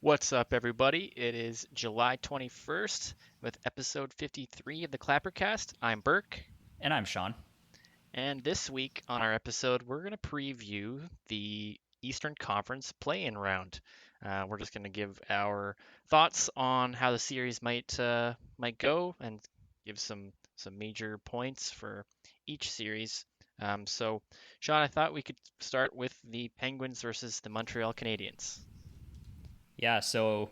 What's up, everybody? It is July 21st with episode 53 of the Clappercast. I'm Burke, And I'm Sean. and this week on our episode, we're going to preview the Eastern Conference play-in round. We're just going to give our thoughts on how the series might go and give some major points for each series. So, Sean, I thought we could start with the Penguins versus the Montreal Canadiens. Yeah, so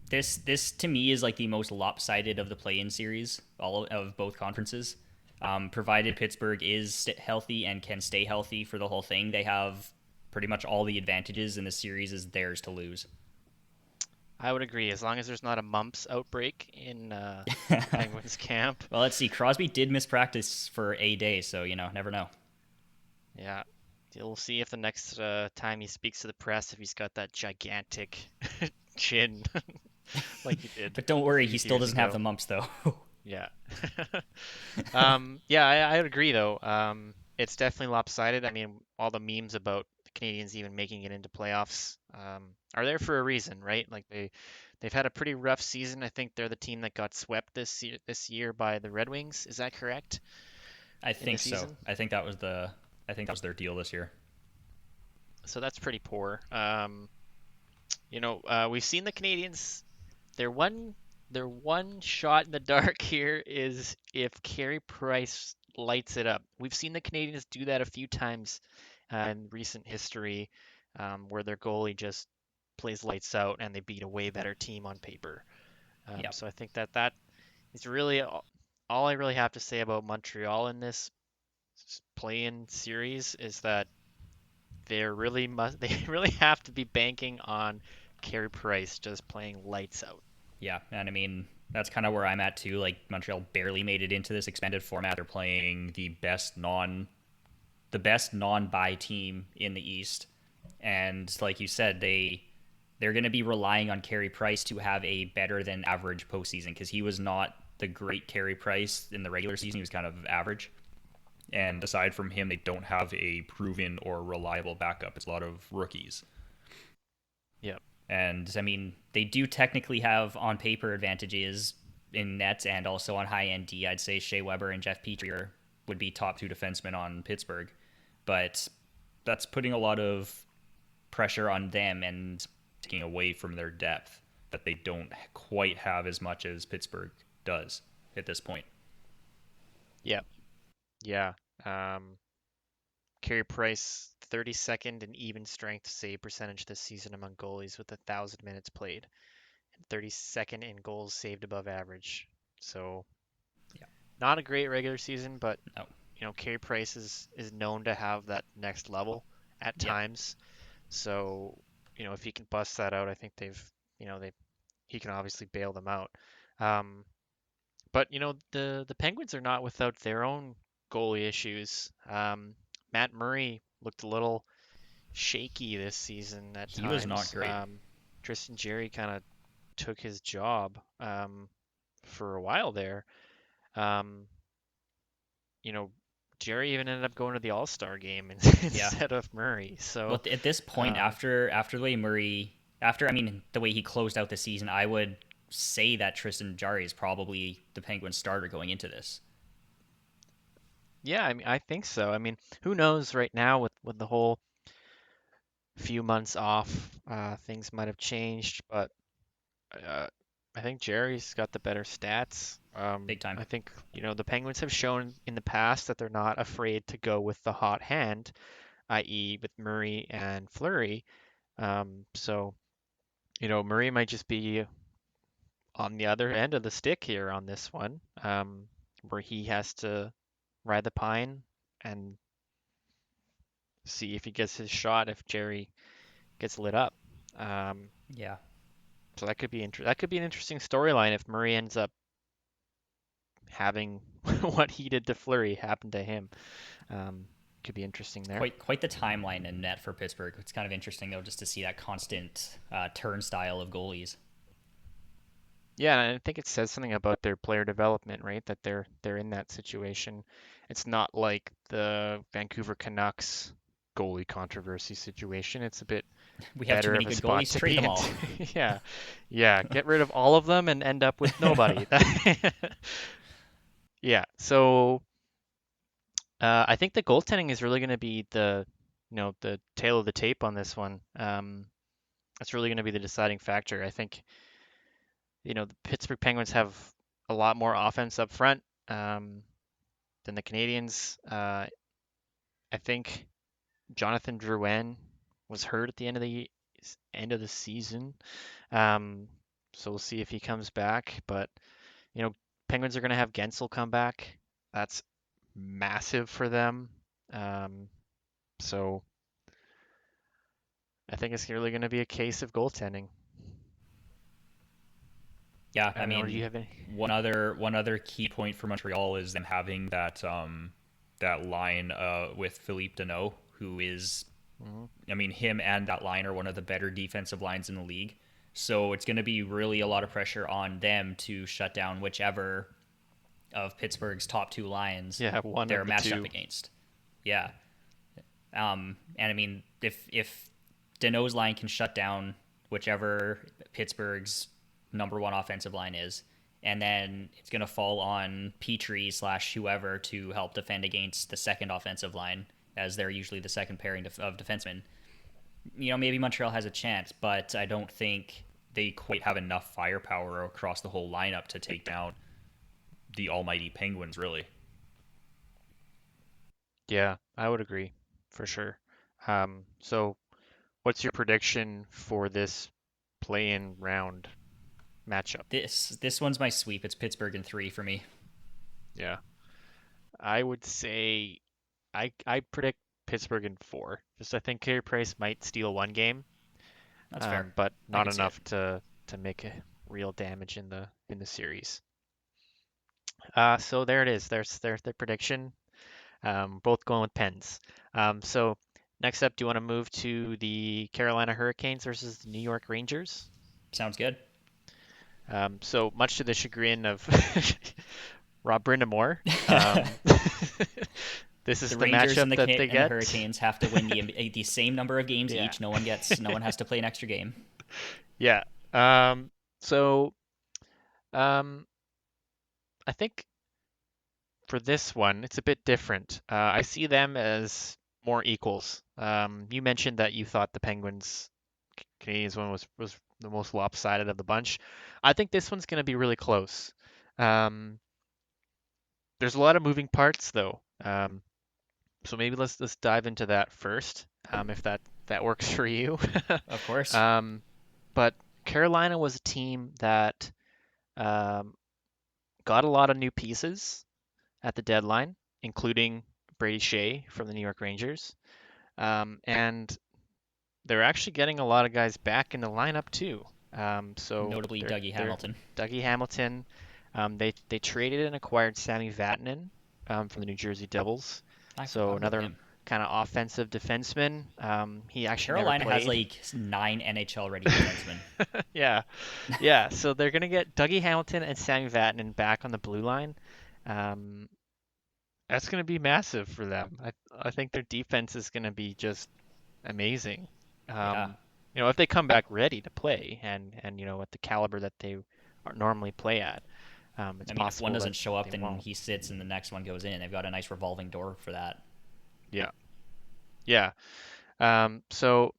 this to me is like the most lopsided of the play-in series, all of both conferences. Provided Pittsburgh is healthy and can stay healthy for the whole thing, they have pretty much all the advantages, and the series is theirs to lose. I would agree, as long as there's not a mumps outbreak in the Penguins camp. Well, let's see. Crosby did miss practice for a day, so never know. Yeah, you'll see if the next time he speaks to the press, if he's got that gigantic chin like he did But don't a worry, few he still years doesn't have the ago. mumps though. Yeah. Yeah, I would agree though. It's definitely lopsided. I mean, all the memes about the Canadians even making it into playoffs are there for a reason, right? Like they've had a pretty rough season. I think they're the team that got swept this year by the Red Wings. Is that correct I in the think so. season? I think that was their deal this year. So that's pretty poor. We've seen the Canadians. Their one their one shot in the dark here is if Carey Price lights it up. We've seen the Canadians do that a few times in recent history, where their goalie just plays lights out and they beat a way better team on paper. Yeah. So I think that is really all I really have to say about Montreal in this play-in series is that they really have to be banking on Carey Price just playing lights out. Yeah, and I mean that's kind of where I'm at too. Like Montreal barely made it into this expanded format. They're playing the best non-bye team in the East, and like you said, they're going to be relying on Carey Price to have a better than average postseason because he was not the great Carey Price in the regular season. He was kind of average. And aside from him, they don't have a proven or reliable backup. It's a lot of rookies. Yep. And I mean, they do technically have on paper advantages in net and also on high end D. I'd say Shea Weber and Jeff Petrie would be top two defensemen on Pittsburgh, but that's putting a lot of pressure on them and taking away from their depth that they don't quite have as much as Pittsburgh does at this point. Yep. Yeah. Um, Carey Price, 32nd in even strength save percentage this season among goalies with 1,000 minutes played, and 32nd in goals saved above average. So Yeah. not a great regular season, but No. Carey Price is known to have that next level at Yeah. times. So if he can bust that out, I think they he can obviously bail them out. Um, But the Penguins are not without their own goalie issues. Matt Murray looked a little shaky this season at He was not times. great. Tristan Jerry kind of took his job for a while there. Um, you know, Jerry even ended up going to the All-Star game Yeah. instead of Murray. Well, So, at this point, um, after the way Murray, after I mean the way he closed out the season, I would say that Tristan Jarry is probably the Penguins starter going into this. yeah, I mean, I think so. I mean, who knows right now with the whole few months off, things might have changed, but uh, I think Jerry's got the better stats. Big time. I think, the Penguins have shown in the past that they're not afraid to go with the hot hand, i.e., with Murray and Fleury. So, Murray might just be on the other end of the stick here on this one, where he has to ride the pine and see if he gets his shot if Jerry gets lit up. Um, Yeah. So that could be an interesting storyline if Murray ends up having what he did to Fleury happen to him. Um, could be interesting there. Quite the timeline in net for Pittsburgh. It's kind of interesting though, just to see that constant turnstile of goalies. Yeah, and I think it says something about their player development, right? That they're in that situation. It's not like the Vancouver Canucks goalie controversy situation. It's a bit We have too better many of a good spot goalies. to Trade be them in. all. Yeah, yeah. Get rid of all of them and end up with nobody. Yeah. So I think the goaltending is really going to be the tail of the tape on this one. That's really going to be the deciding factor. I think, the Pittsburgh Penguins have a lot more offense up front than the Canadians. I think Jonathan Drouin was hurt at the end of the season. Um, so we'll see if he comes back. But you know, Penguins are going to have Gensel come back. That's massive for them. Um, so I think it's really going to be a case of goaltending. Yeah, I I don't know. Do you mean, have any? one other key point for Montreal is them having that line with Philippe Deneau, who is, Mhm. I mean, him and that line are one of the better defensive lines in the league. So it's going to be really a lot of pressure on them to shut down whichever of Pittsburgh's top two lines Yeah, one they're of the matched up two. against. Yeah, and I mean, if Deneau's line can shut down whichever Pittsburgh's number one offensive line is, and then it's going to fall on Petrie slash whoever to help defend against the second offensive line, as they're usually the second pairing of defensemen. Maybe Montreal has a chance, but I don't think they quite have enough firepower across the whole lineup to take down the almighty Penguins, really. Yeah, I would agree for sure. So what's your prediction for this play-in round matchup? This one's my sweep. It's Pittsburgh in three for me. Yeah, I would say I predict Pittsburgh in four. Just I think Carey Price might steal one game, That's fair. but I not could see it. enough to make a real damage in the series. So there it is. There's the prediction. Both going with Pens. So next up, do you want to move to the Carolina Hurricanes versus the New York Rangers? Sounds good. So much to the chagrin of Rob Brindamore, this is The the Rangers matchup and the that they and the get. Hurricanes have to win the same number of games Yeah, each. No one has to play an extra game. yeah. So um, I think for this one, it's a bit different. I see them as more equals. You mentioned that you thought the Penguins Canadians one was the most lopsided of the bunch. I think this one's going to be really close. Um, there's a lot of moving parts though. So maybe let's dive into that first, if that works for you. Of course. Um, but Carolina was a team that um, got a lot of new pieces at the deadline, including Brady Shea from the New York Rangers. And they're actually getting a lot of guys back in the lineup too. So Notably Dougie they're Hamilton. Dougie Hamilton. They traded and acquired Sami Vatanen from the New Jersey Devils. I So forgot about another him. kind of offensive defenseman. He actually never Carolina has played. like 9 NHL ready defensemen. Yeah, yeah. So they're gonna get Dougie Hamilton and Sami Vatanen back on the blue line. Um, that's gonna be massive for them. I think their defense is gonna be just amazing. Yeah. If they come back ready to play and at the caliber that they normally play at, it's I mean, if one possible that doesn't show up, they then won't. he sits and the next one goes in. They've got a nice revolving door for that. Yeah, yeah. So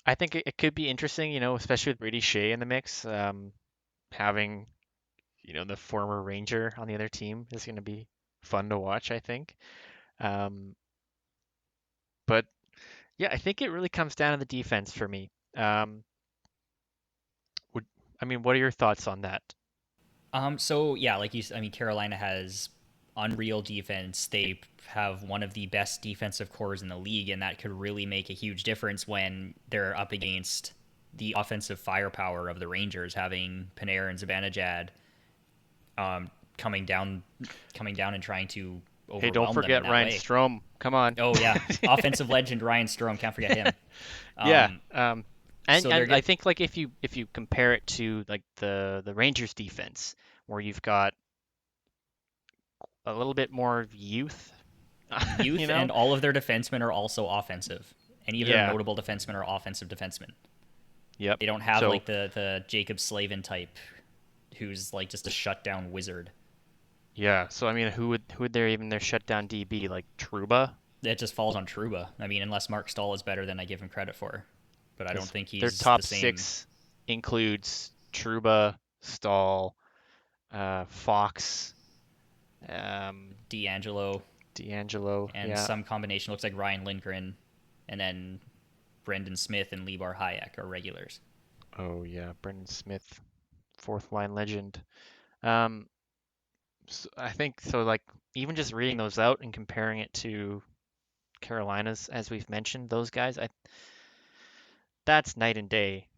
I think it could be interesting, especially with Brady Shea in the mix. Having, the former Ranger on the other team is going to be fun to watch, I think. Um, but yeah, I think it really comes down to the defense for me. Would I mean, what are your thoughts on that? So yeah, I mean, Carolina has unreal defense. They have one of the best defensive cores in the league, and that could really make a huge difference when they're up against the offensive firepower of the Rangers, having Panarin and Zibanejad um, coming down, coming down and trying to Hey, don't overwhelm them in forget that Ryan way. Strome. Come on. Oh yeah, offensive legend Ryan Strome, can't forget him. Yeah. Um, And so they're and I get think like if you compare it to like the Rangers defense, where you've got a little bit more youth, you youth, know? and all of their defensemen are also offensive, Any of their Yeah. notable defensemen are offensive defensemen. Yep. They don't have So like the Jacob Slavin type, who's like just a shutdown wizard. yeah. So I mean, who would their shutdown DB like Truba? It just falls on Truba. I mean, unless Mark Stahl is better than I give him credit for, but I don't Because think their he's the top same. six includes Truba, Stahl, Fox, um, D'Angelo D'Angelo. and Yeah. some combination looks like Ryan Lindgren, and then Brendan Smith and Lebar Hayek are regulars. Oh yeah, Brendan Smith, fourth line legend. Um, so I think so. Like even just reading those out and comparing it to Carolina's, as we've mentioned, those guys, that's night and day.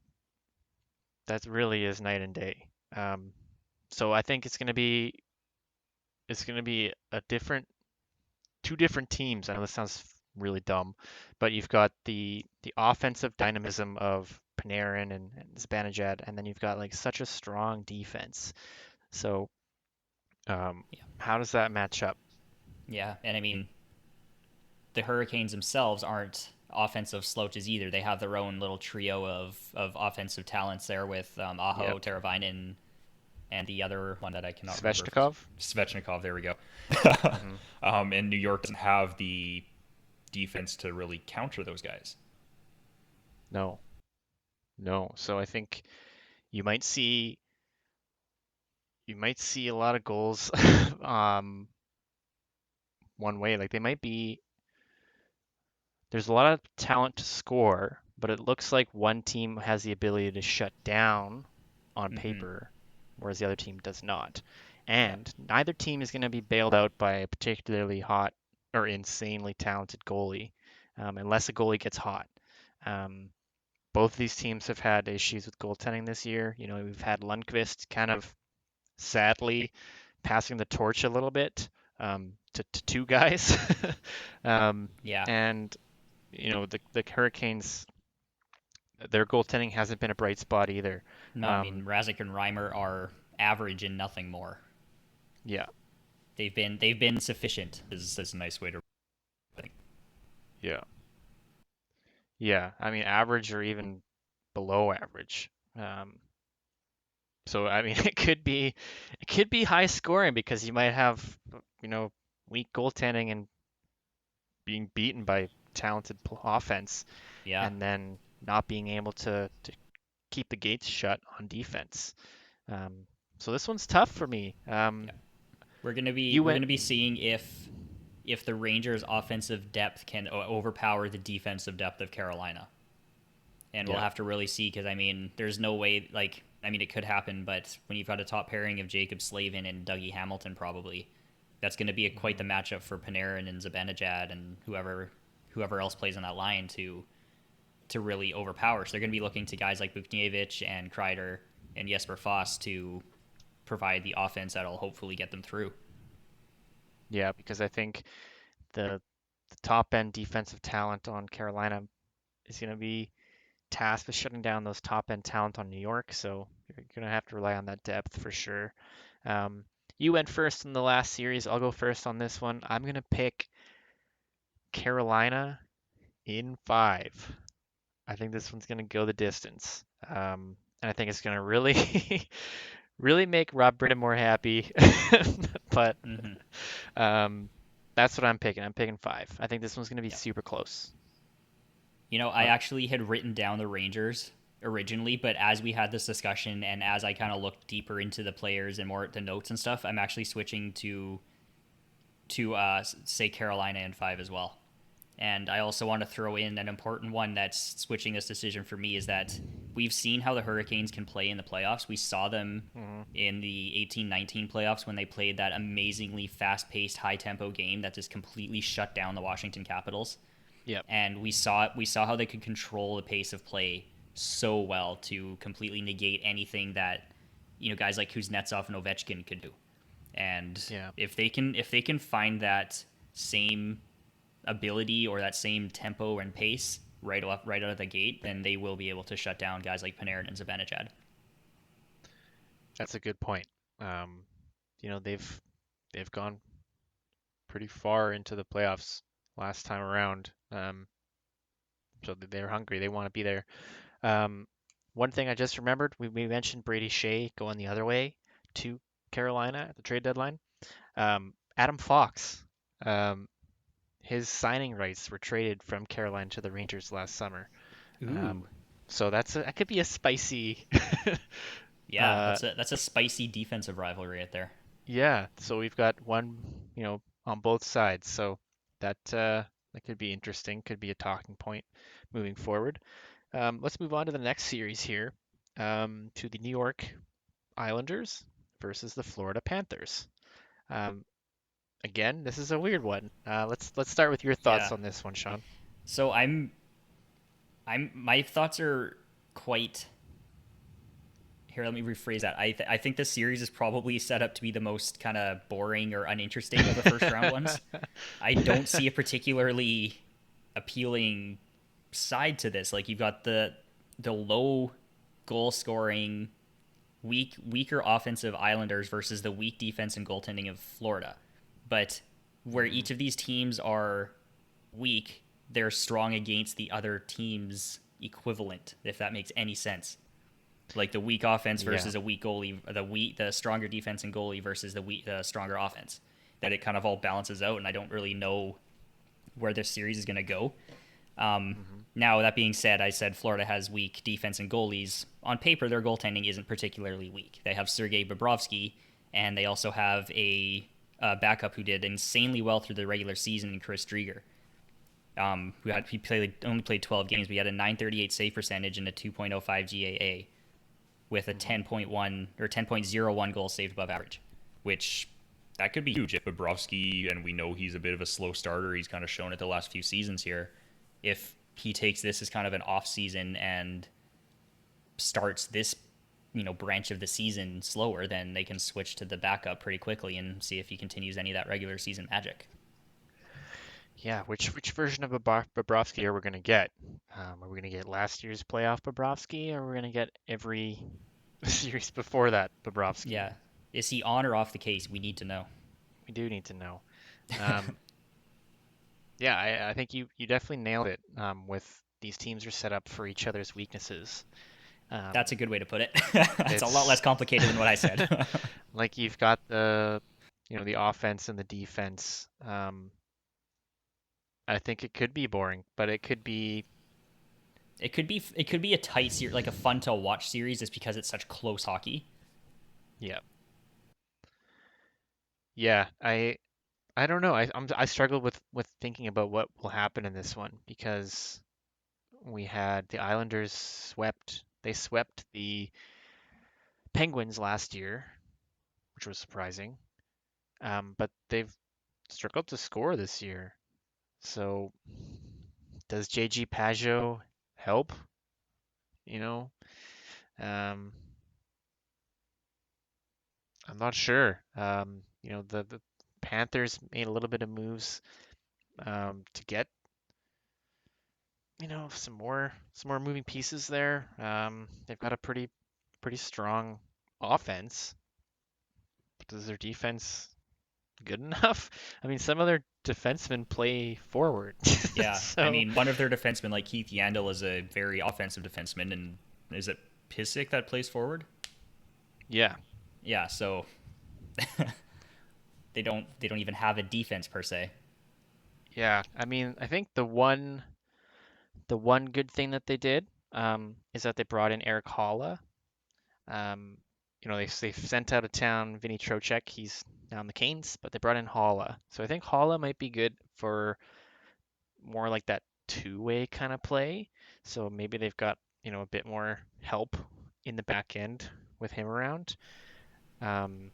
That really is night and day. Um, so I think it's gonna be a different two different teams. I know this sounds really dumb, but you've got the offensive dynamism of Panarin and Zibanejad, and then you've got like such a strong defense. So Yeah, how does that match up? yeah, and I mean the Hurricanes themselves aren't offensive slouches either. They have their own little trio of offensive talents there with Yep. Aho, Teravainen, and the other one that I cannot remember. Svechnikov? Svechnikov. There we go. Hmm. And New York doesn't have the defense to really counter those guys. No, no. So I think you might see you might see a lot of goals one way. Like they might be there's a lot of talent to score, but it looks like one team has the ability to shut down on Mm-hmm. paper, whereas the other team does not. Yeah. And neither team is going to be bailed out by a particularly hot or insanely talented goalie, unless a goalie gets hot. Um, both of these teams have had issues with goaltending this year. You know, we've had Lundqvist kind of sadly passing the torch a little bit to two guys. um, Yeah. and the Hurricanes, their goaltending hasn't been a bright spot either. No, I mean Um, Razik and Reimer are average and nothing more. yeah, They've been sufficient. Is a nice way to put it. yeah, yeah. I mean, average or even below average. So I mean, it could be high scoring because you might have you know weak goaltending and being beaten by talented offense, Yeah. and then not being able to keep the gates shut on defense. Um, so this one's tough for me. Yeah. We're gonna be You we're went, gonna be seeing if the Rangers' offensive depth can overpower the defensive depth of Carolina, and we'll yeah, have to really see because I mean, there's no way like I mean it could happen, but when you've got a top pairing of Jacob Slavin and Dougie Hamilton, probably that's going to be quite the hmm matchup for Panarin and Zibanejad and whoever else plays on that line to really overpower. So they're going to be looking to guys like Buchnevich and Kreider and Jesper Foss to provide the offense that'll hopefully get them through. yeah, because I think the top end defensive talent on Carolina is going to be tasked with shutting down those top end talent on New York. So you're going to have to rely on that depth for sure. Um, you went first in the last series. I'll go first on this one. I'm going to pick Carolina in five. I think this one's going to go the distance. And I think it's going to really, really make Rob Brittamore happy. But Mm-hmm. um, that's what I'm picking. I'm picking five. I think this one's going to be Yep. super close. You know, I Uh, actually had written down the Rangers originally, but as we had this discussion and as I kind of looked deeper into the players and more at the notes and stuff, I'm actually switching to say Carolina in five as well. And I also want to throw in an important one that's switching this decision for me is that we've seen how the Hurricanes can play in the playoffs. We saw them mhm. in the 18-19 playoffs when they played that amazingly fast-paced, high-tempo game that just completely shut down the Washington Capitals. Yep. And we saw how they could control the pace of play so well to completely negate anything that guys like Kuznetsov and Ovechkin could do. And Yeah. if they can find that same ability or that same tempo and pace right out of the gate, then they will be able to shut down guys like Panarin and Zibanejad. That's a good point. Um, they've gone pretty far into the playoffs last time around. So they're hungry. They want to be there. Um, One thing I just remembered, we mentioned Brady Shea going the other way to Carolina at the trade deadline. Adam Fox, um, his signing rights were traded from Carolina to the Rangers last summer. Ooh, Um, so that could be a spicy. yeah, uh, that's a spicy defensive rivalry right there. yeah, so we've got one, on both sides. So that could be interesting. Could be a talking point moving forward. Let's move on to the next series here, to the New York Islanders versus the Florida Panthers. Um, Again, this is a weird one. Let's start with your thoughts Yeah. on this one, Sean. So my thoughts are quite here. Let me rephrase that. I think this series is probably set up to be the most kind of boring or uninteresting of the first round ones. I don't see a particularly appealing side to this. Like you've got the low goal scoring, weaker offensive Islanders versus the weak defense and goaltending of Florida. But where Hmm. each of these teams are weak, they're strong against the other team's equivalent, if that makes any sense. Like the weak offense Yeah. versus a weak goalie, the stronger defense and goalie versus the stronger offense. That it kind of all balances out, and I don't really know where this series is going to go. Hmm. Now, that being said, I said Florida has weak defense and goalies. On paper, their goaltending isn't particularly weak. They have Sergei Bobrovsky, and they also have a backup who did insanely well through the regular season in Chris Drieger. Only played 12 games, but he had a 938 save percentage and a 2.05 GAA with a Hmm. 10.1 or 10.01 goals saved above average, which that could be huge if Bobrovsky, and we know he's a bit of a slow starter. He's kind of shown it the last few seasons here. if he takes this as kind of an off season and starts this branch of the season slower, then they can switch to the backup pretty quickly and see if he continues any of that regular season magic. Yeah, which version of Bobrovsky are we going to get? Are we going to get last year's playoff Bobrovsky, or are we going to get every series before that Bobrovsky? Yeah, is he on or off the case? We need to know. We do need to know. Um, yeah, I think you definitely nailed it. With these teams are set up for each other's weaknesses. That's Um, a good way to put it. It's a lot less it's complicated than what I said. like you've got the offense and the defense. I think it could be boring, but it could be. It could be a tight series, like a fun to watch series, just because it's such close hockey. Yeah, yeah. I don't know. I struggled with thinking about what will happen in this one because we had the Islanders swept. They swept the Penguins last year, which was surprising. But they've struggled to score this year. So does JG Pageau help? You know, um, I'm not sure. The Panthers made a little bit of moves, to get, some more moving pieces there. They've got a pretty strong offense. But does their defense good enough? I mean, some of their defensemen play forward. Yeah, I So, mean, one of their defensemen, like Keith Yandel, is a very offensive defenseman, and is it Pissick that plays forward? yeah. Yeah, so they don't even have a defense per se. Yeah. I mean, I think the one good thing that they did, is that they brought in Eric Holla. Um, they sent out of town Vinny Trocheck. He's now on the Canes, but they brought in Holla. So I think Holla might be good for more like that two-way kind of play. So maybe they've got, a bit more help in the back end with him around. Um,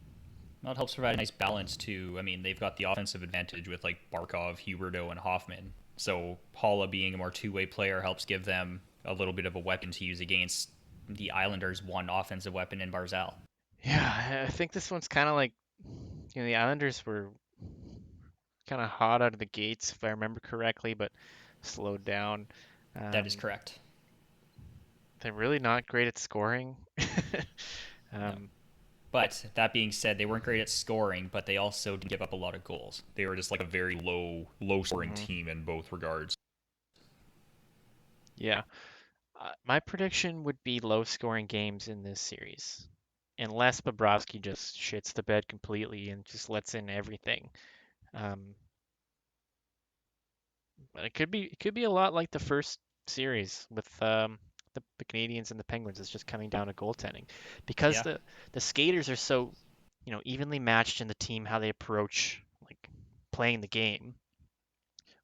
Well, it helps provide a nice balance too. I mean, they've got the offensive advantage with like Barkov, Huberdeau, and Hoffman. So Paula being a more two-way player helps give them a little bit of a weapon to use against the Islanders' one offensive weapon in Barzal. yeah, I think this one's kind of like, the Islanders were kind of hot out of the gates, if I remember correctly, but slowed down. That is Um, correct. they're really not great at scoring. No. Um, But that being said, they weren't great at scoring, but they also didn't give up a lot of goals. They were just like a very low scoring mhm. team in both regards. Yeah. My prediction would be low-scoring games in this series, unless Bobrovsky just shits the bed completely and just lets in everything. Um, but it could be a lot like the first series with the Canadians and the Penguins. It's just coming down to goaltending because Yeah. the skaters are so evenly matched in the team how they approach like playing the game,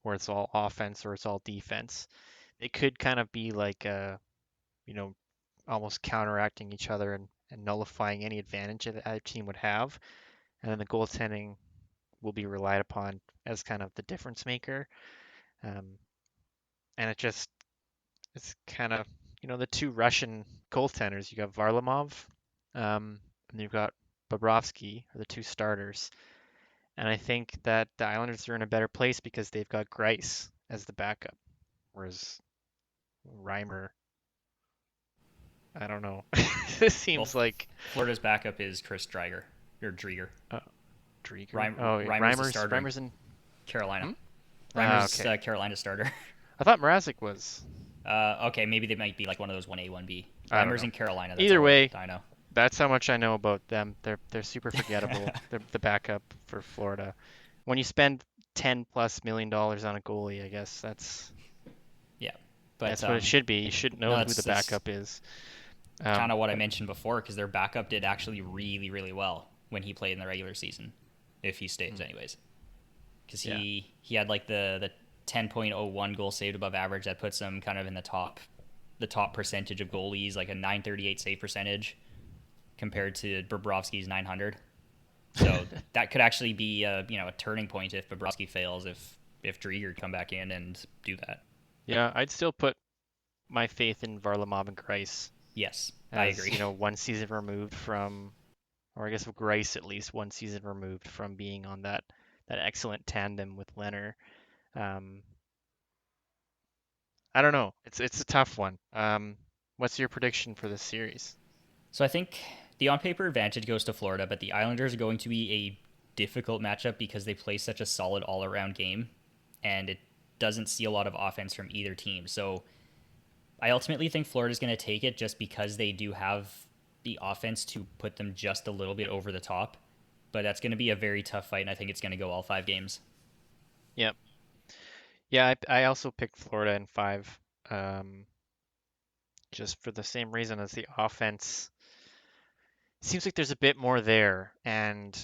where it's all offense or it's all defense. It could kind of be like you know almost counteracting each other and nullifying any advantage that either team would have. And then the goaltending will be relied upon as kind of the difference maker. Um, and it's kind of, the two Russian goaltenders. You got Varlamov, and you've got Bobrovsky, are the two starters. And I think that the Islanders are in a better place because they've got Grice as the backup, whereas Reimer, I don't know. It Well, seems like Florida's backup is Chris Driger or Drieger. uh, Drieger. Oh, yeah, Reimer's the starter in Reimer's in. Carolina. Hmm? Reimer's Okay. Carolina starter. I thought Mrazek was. Okay, maybe they might be like one of those 1A, 1B. I don't Reimer's know. in Carolina. That's Either all way, I know. that's how much I know about them. They're super forgettable. They're the backup for Florida. When you spend 10 plus million dollars on a goalie, I guess Yeah, but that's what it should be. You should know no, who the that's backup is. kind of what I But mentioned before because their backup did actually really, really well when he played in the regular season, if he stays mm, anyways. Because yeah, he had like the 10.01 goal saved above average that puts him kind of in the top percentage of goalies, like a 938 save percentage compared to Bobrovsky's 900. So that could actually be a turning point if Bobrovsky fails, if Drieger come back in and do that. yeah, I'd still put my faith in Varlamov and Grice Yes, I as agree. one season removed from, or I guess with Grice at least one season removed from being on that excellent tandem with Leonard. Um, I don't know. It's a tough one. What's your prediction for this series? So I think the on paper advantage goes to Florida, but the Islanders are going to be a difficult matchup because they play such a solid all around game, and it doesn't see a lot of offense from either team. So I ultimately think Florida's going to take it just because they do have the offense to put them just a little bit over the top. But that's going to be a very tough fight, and I think it's going to go all 5 games. Yep. Yeah, I also picked Florida in five, um, just for the same reason as the offense. Seems like there's a bit more there, and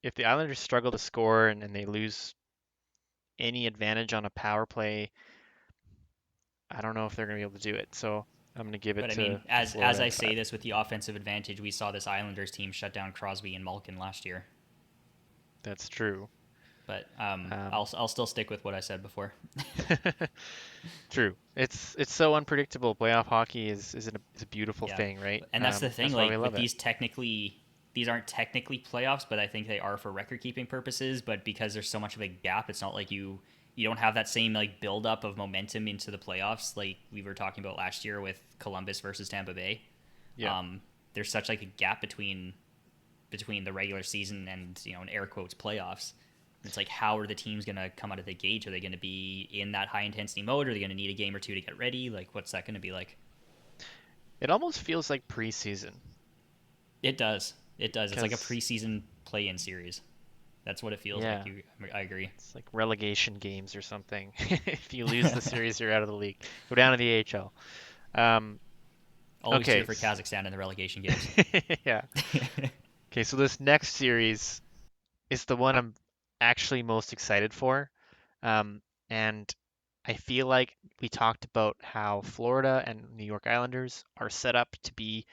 if the Islanders struggle to score and they lose any advantage on a power play, I don't know if they're going to be able to do it. So I'm going to give it But I to mean, to as Florida I in say five. this with the offensive advantage, we saw this Islanders team shut down Crosby and Malkin last year. That's true. But Um, I'll still stick with what I said before. True. It's so unpredictable. Playoff hockey is a beautiful Yeah, thing, right? and that's the thing. That's why we Like with love it. these aren't technically playoffs, but I think they are for record keeping purposes. But because there's so much of a gap, it's not like you don't have that same like build up of momentum into the playoffs like we were talking about last year with Columbus versus Tampa Bay. Yeah. There's such like a gap between the regular season and in air quotes playoffs. It's like how are the teams going to come out of the gate? Are they going to be in that high intensity mode? Are they going to need a game or two to get ready? Like what's that going to be like? It almost feels like preseason It does. It does. It's like a because preseason play-in series. That's what it feels like. yeah, I agree. it's like relegation games or something. If you lose the series, you're out of the league. Go down to the AHL. Um, Always cheer okay. for Kazakhstan in the relegation games. Yeah. Okay, so this next series is the one I'm actually most excited for. And I feel like we talked about how Florida and New York Islanders are set up to be,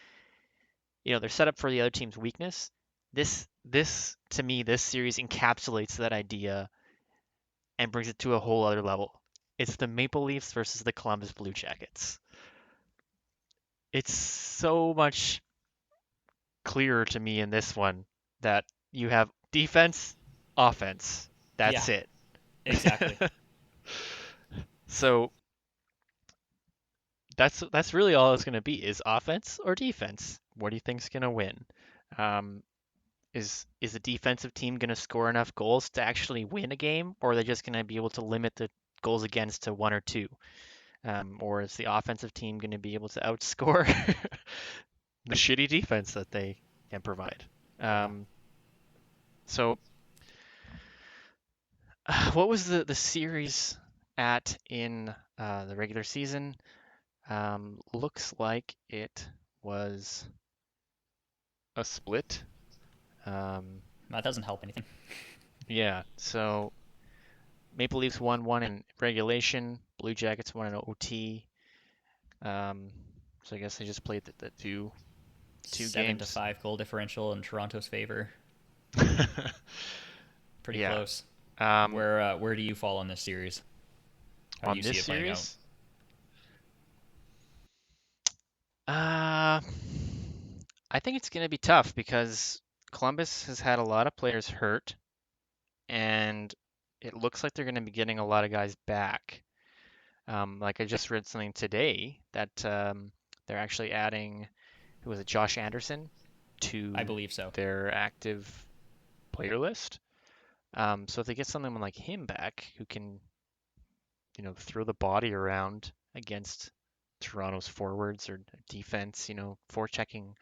they're set up for the other team's weakness. This to me, this series encapsulates that idea and brings it to a whole other level. It's the Maple Leafs versus the Columbus Blue Jackets. It's so much clearer to me in this one that you have defense, offense. Yeah, That's it. exactly. So that's really all it's going to be is offense or defense. What do you think's going to win? Um, is the defensive team going to score enough goals to actually win a game, or are they just going to be able to limit the goals against to 1 or 2? Or is the offensive team going to be able to outscore the shitty defense that they can provide? Yeah. Um, so, what was the series at in the regular season? Looks like it was a split. Um, That doesn't help anything. yeah, so Maple Leafs won one in regulation, Blue Jackets won in OT. Um, so I guess they just played the two games. 7-5 goal differential in Toronto's favor. Pretty Yeah. close. Um, Where do you fall on this series? How do on you this see it playing out? series, uh, I think it's going to be tough because Columbus has had a lot of players hurt, and it looks like they're going to be getting a lot of guys back. Like I just read something today that they're actually adding, who was it, Josh Anderson, I to believe so. their active player list. So if they get someone like him back who can, throw the body around against Toronto's forwards or defense, forechecking,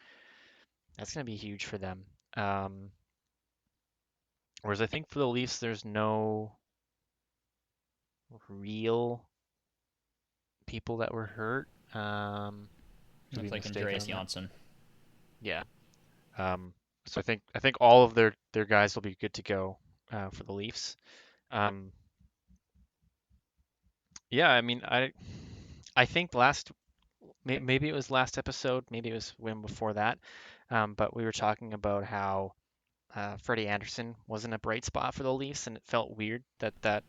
that's going to be huge for them. Um, Whereas I think for the Leafs, there's no real people that were hurt. Could be Looks like mistaken Andreas on that. Janssen. Yeah. Um, so I think all of their guys will be good to go for the Leafs. Um, yeah, I mean, I think maybe it was last episode, maybe it was when before that, but we were talking about how Freddie Anderson wasn't a bright spot for the Leafs, and it felt weird that that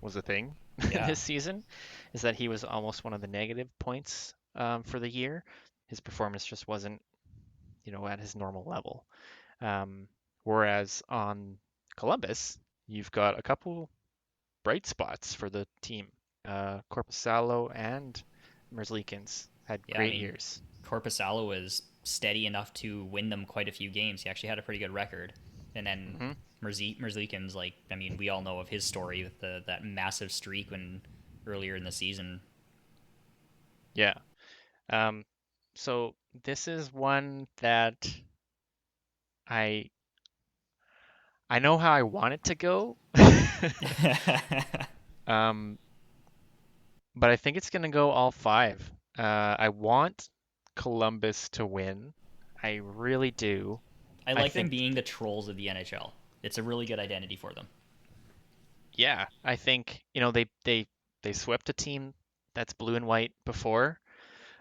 was a thing Yeah. this season, is that he was almost one of the negative points for the year. His performance just wasn't, at his normal level. Um, Whereas on Columbus, you've got a couple bright spots for the team. Korpisalo and Merzlikins had Yeah, I great mean, years. Korpisalo was steady enough to win them quite a few games. He actually had a pretty good record. And then Hmm. Merzlikins, like, I mean, we all know of his story with that massive streak when earlier in the season. Yeah. Um, so this is one that I I know how I want it to go. Um, but I think it's gonna go all five. I want Columbus to win. I really do. I I like them think, being the trolls of the NHL. It's a really good identity for them. yeah, I think, they swept a team that's blue and white before.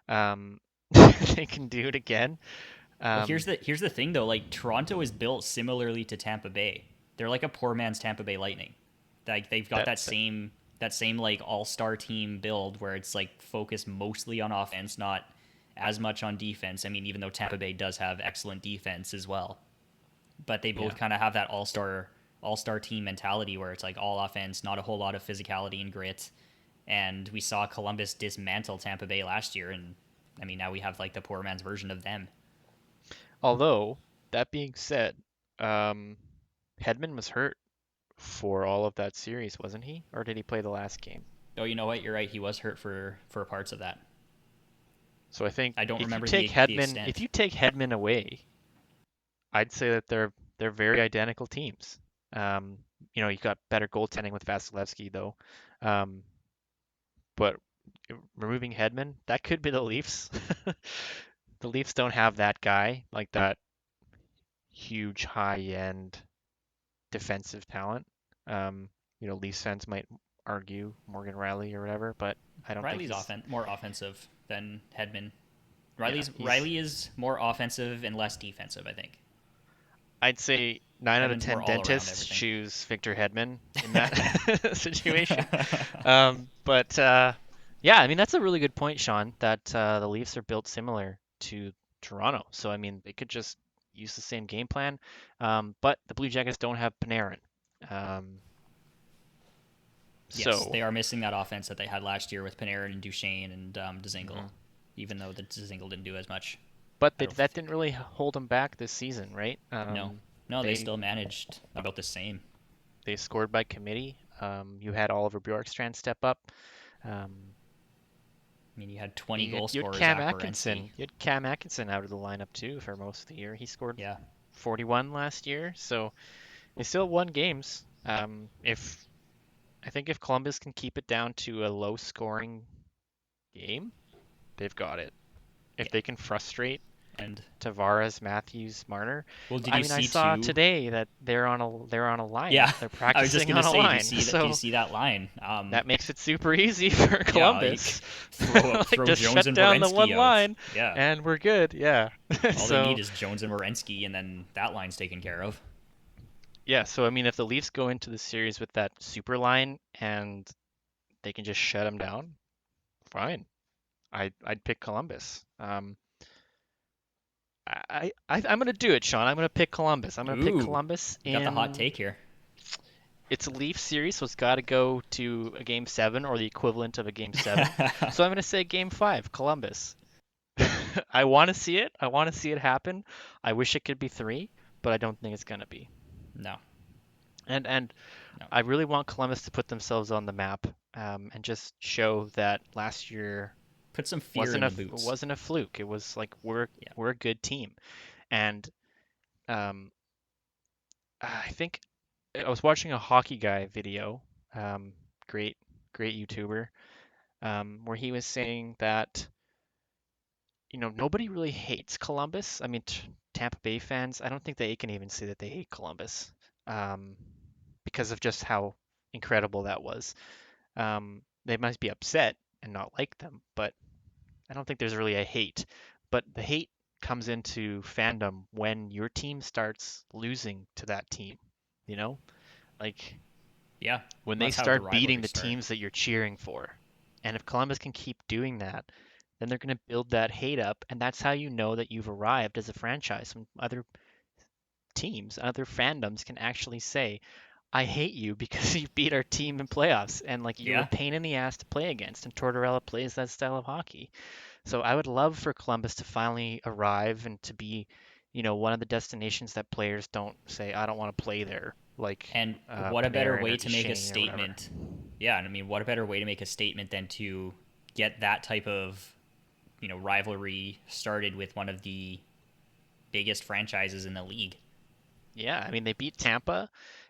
Um, they can do it again. Well, Um, here's the thing though. Like Toronto is built similarly to Tampa Bay. They're like a poor man's Tampa Bay Lightning. Like they've got that that same like all-star team build where it's like focused mostly on offense, not as much on defense. I mean, even though Tampa Bay does have excellent defense as well, but they both Yeah. kind of have that all-star team mentality where it's like all offense, not a whole lot of physicality and grit. And we saw Columbus dismantle Tampa Bay last year, and I mean now we have like the poor man's version of them. Although, that being said, um, Hedman was hurt for all of that series, wasn't he? Or did he play the last game? Oh, you know what? You're right. He was hurt for parts of that. So I think I don't if you remember take the Hedman, if extent. you take Hedman away, I'd say that they're very identical teams. Um, you've got better goaltending with Vasilevsky though. Um, but removing Hedman, that could be the Leafs. The Leafs don't have that guy, like that huge high-end defensive talent. Um, Leafs fans might argue Morgan Riley or whatever, but I don't think Riley's he's. more offensive than Hedman. Yeah, he's. Riley is more offensive and less defensive. I think I'd say 9 out of Hedman's more 10 all around dentists everything. choose Victor Hedman in that situation. But yeah, I mean that's a really good point, Sean. That the Leafs are built similar to Toronto, so I mean they could just use the same game plan. But the Blue Jackets don't have Panarin. Um, Yes, so. they are missing that offense that they had last year with Panarin and Duchesne and Dzingel. Mhm. Even though the Dzingel didn't do as much. But I don't that think. didn't really hold them back this season, right? No, no, they They still managed about the same. they scored by committee. You had Oliver Bjorkstrand step up. Um, I mean, you had 20 goal you had scorer Cam Zach Werenski. Atkinson. You had Cam Atkinson out of the lineup too for most of the year. He scored Yeah, 41 last year, so they still won games. If I think if Columbus can keep it down to a low scoring game, they've got it. If yeah. they can frustrate And Tavares, Matthews, Marner. well, did I you mean, I see saw too? today that they're on a line. Yeah, They're I was just practicing gonna on a say, line. do you So see that line? that makes it super easy for Yeah, like Columbus. Like throw just Jones shut and down the one Werenski out. line Yeah, and we're good. Yeah. all they need So is Jones and Werenski, and then that line's taken care of. yeah, so I mean if the Leafs go into the series with that super line and they can just shut them down, fine. I'd pick Columbus. I'm gonna do it, Sean. I'm gonna pick Columbus. I'm gonna pick Ooh, Columbus you got the hot in. take here. It's a Leaf series, so it's got to go to a game seven or the equivalent of a game seven. So I'm gonna say game five, Columbus. I want to see it. I want to see it happen. I wish it could be three, but I don't think it's gonna be. No, And no. I really want Columbus to put themselves on the map, and just show that last year Put some fear in the boots. wasn't a fluke. It was like Yeah. we're a good team, and um, I think I was watching a hockey guy video, um, great great YouTuber, where he was saying that nobody really hates Columbus. I mean, Tampa Bay fans, I don't think they can even say that they hate Columbus, um, because of just how incredible that was. They must be upset and not like them, but I don't think there's really a hate. But the hate comes into fandom when your team starts losing to that team, you know? Like Yeah, when they that's how the start beating rivalries the start. teams that you're cheering for. And if Columbus can keep doing that, then they're going to build that hate up, and that's how you know that you've arrived as a franchise. When other teams, other fandoms can actually say, I hate you because you beat our team in playoffs, and like you're a Yeah, pain in the ass to play against, and Tortorella plays that style of hockey. So I would love for Columbus to finally arrive and to be, one of the destinations that players don't say, I don't want to play there, like and what a better Panarin or way to make a Duchesne or whatever. statement. Yeah, and I mean, what a better way to make a statement than to get that type of rivalry started with one of the biggest franchises in the league. Yeah, I mean they beat Tampa,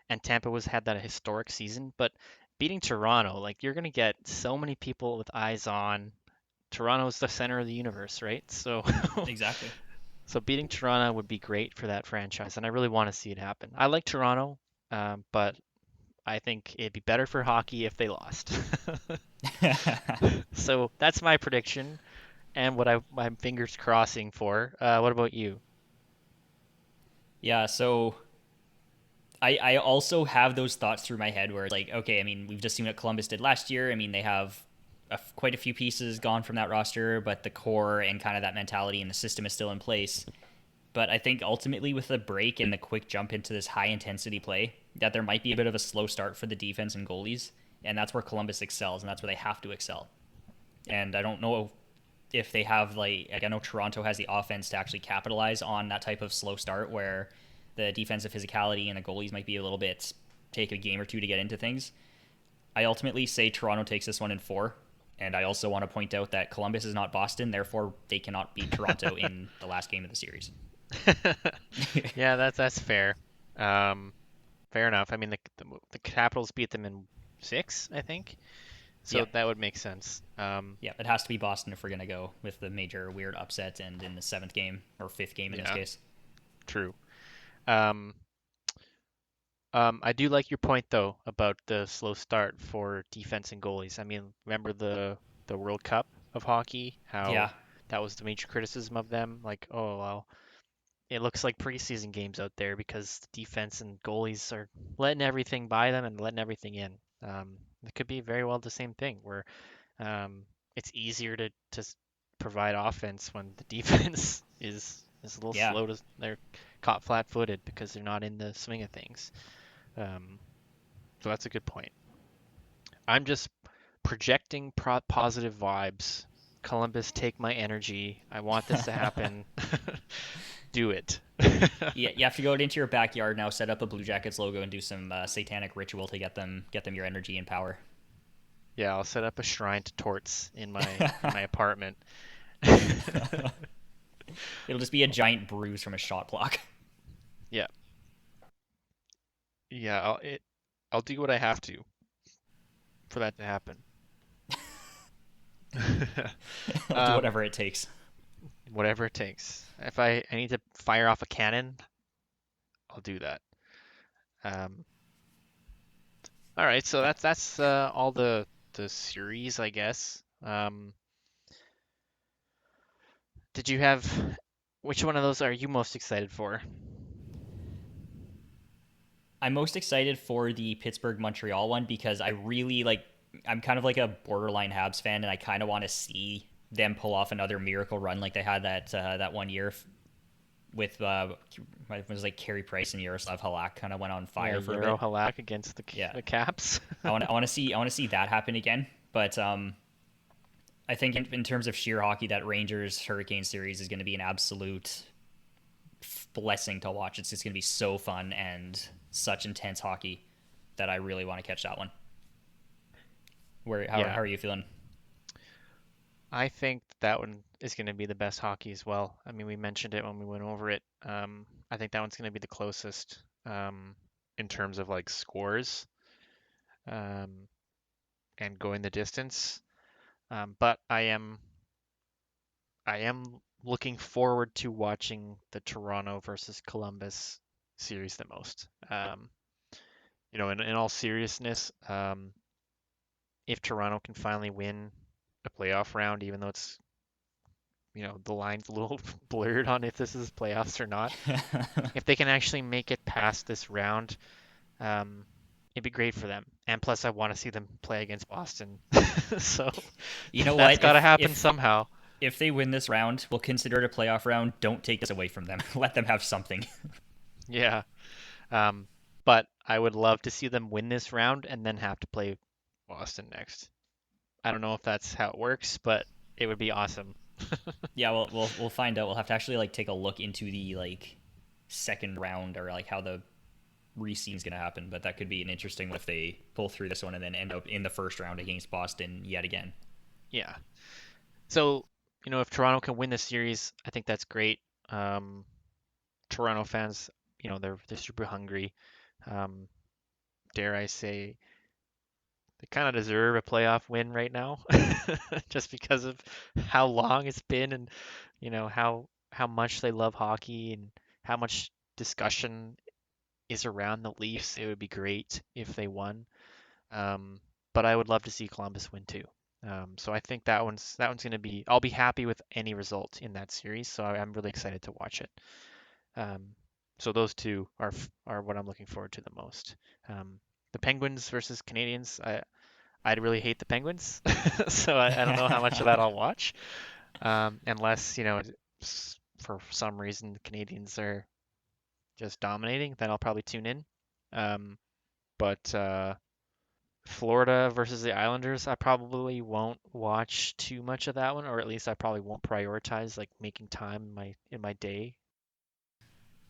and Tampa was had that historic season, but beating Toronto, like you're gonna get so many people with eyes on Toronto's the center of the universe, right? So Exactly. so beating Toronto would be great for that franchise, and I really want to see it happen. I like Toronto, but I think it'd be better for hockey if they lost. So that's my prediction and what I'm fingers crossing for. What about you? Yeah, so I also have those thoughts through my head where it's like, okay, I mean, we've just seen what Columbus did last year. I mean, they have quite a few pieces gone from that roster, but the core and kind of that mentality and the system is still in place. But I think ultimately with the break and the quick jump into this high intensity play, that there might be a bit of a slow start for the defense and goalies, and that's where Columbus excels, and that's where they have to excel. And I don't know if they have like I know Toronto has the offense to actually capitalize on that type of slow start where the defensive physicality and the goalies might be a little bit take a game or two to get into things. I ultimately say Toronto takes this one in four. And I also want to point out that Columbus is not Boston, therefore they cannot beat Toronto in the last game of the series. Yeah, that's fair. Um, Fair enough. I mean, the Capitals beat them in six, I think, so Yep. that would make sense. Yeah, it has to be Boston if we're going to go with the major weird upset and in the seventh game or fifth game in this Yeah, case. true. Um, I do like your point though about the slow start for defense and goalies. I mean, remember the World Cup of hockey, how Yeah. that was the major criticism of them, like, oh well, it looks like preseason games out there because the defense and goalies are letting everything by them and letting everything in. It could be very well the same thing where it's easier to provide offense when the defense is a little Yeah. slow to they're caught flat-footed because they're not in the swing of things. Um, so that's a good point. I'm just projecting positive vibes. Columbus, take my energy. I want this to happen. do it. You have to go into your backyard now, set up a Blue Jackets logo, and do some satanic ritual to get them your energy and power. Yeah, I'll set up a shrine to torts in my apartment. It'll just be a giant bruise from a shot block. Yeah, yeah. I'll do what I have to for that to happen. I'll do Um, whatever it takes. whatever it takes. If I need to fire off a cannon, I'll do that. Um, all right, so that's all the series, I guess. Did you have which one of those are you most excited for? I'm most excited for the Pittsburgh Montreal one because I really like. I'm kind of like a borderline Habs fan, and I kind of want to see them pull off another miracle run like they had that one year with it was like Carey Price and Yaroslav Halak kind of went on Yeah, fire for a Euro bit. Halak against Yeah, the Caps. I want to see that happen again. But I think in terms of sheer hockey, that Rangers Hurricane series is going to be an absolute blessing to watch. It's just going to be so fun and such intense hockey that I really want to catch that one. How Yeah, are you feeling? I think that one is going to be the best hockey as well. I mean, we mentioned it when we went over it. I think that one's going to be the closest in terms of like scores um, and going the distance. But I am looking forward to watching the Toronto versus Columbus series the most. In all seriousness, if Toronto can finally win a playoff round, even though it's the line's a little blurred on if this is playoffs or not. If they can actually make it past this round, um, it'd be great for them. And plus, I want to see them play against Boston, so You know that's what? got to happen somehow. If they win this round, we'll consider it a playoff round. Don't take this away from them. Let them have something. Yeah, um, but I would love to see them win this round and then have to play Boston next. I don't know if that's how it works, but it would be awesome. Yeah, we'll find out. We'll have to actually like take a look into the like second round or like how the reseeding's going to happen. But that could be an interesting one if they pull through this one and then end up in the first round against Boston yet again. Yeah. So, if Toronto can win this series, I think that's great. Um, Toronto fans, they're super hungry. Um, dare I say, they kind of deserve a playoff win right now, just because of how long it's been and how much they love hockey and how much discussion is around the Leafs. It would be great if they won, um, but I would love to see Columbus win too. So I think that one's going to be. I'll be happy with any result in that series. So I'm really excited to watch it. Um, so those two are what I'm looking forward to the most. The Penguins versus Canadians. I'd really hate the Penguins, so I don't know how much of that I'll watch, unless for some reason the Canadians are just dominating. Then I'll probably tune in. Um, but Florida versus the Islanders, I probably won't watch too much of that one, or at least I probably won't prioritize like making time in my day.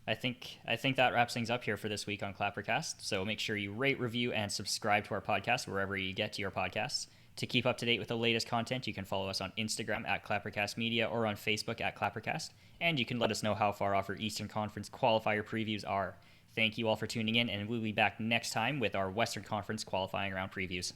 I think that wraps things up here for this week on Clappercast. So make sure you rate, review, and subscribe to our podcast wherever you get to your podcasts. To keep up to date with the latest content, you can follow us on Instagram at Clappercast Media or on Facebook at Clappercast. And you can let us know how far off our Eastern Conference qualifier previews are. Thank you all for tuning in, and we'll be back next time with our Western Conference qualifying round previews.